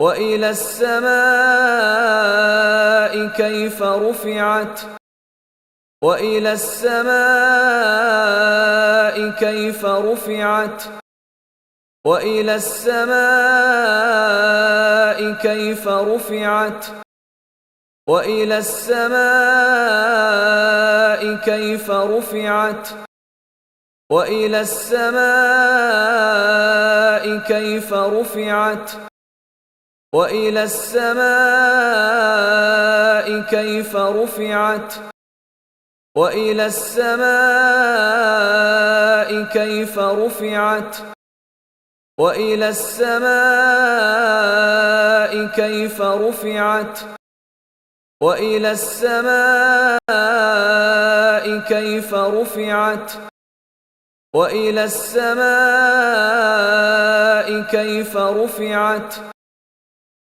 وإلى السماء كيف رفعت وإلى السماء كيف رفعت وإلى السماء كيف رفعت وإلى السماء كيف رفعت وإلى السماء كيف رفعت وإلى السماء كيف رفعت وإلى السماء كيف رفعت وإلى السماء كيف رفعت وإلى السماء كيف رفعت وإلى السماء كيف رفعت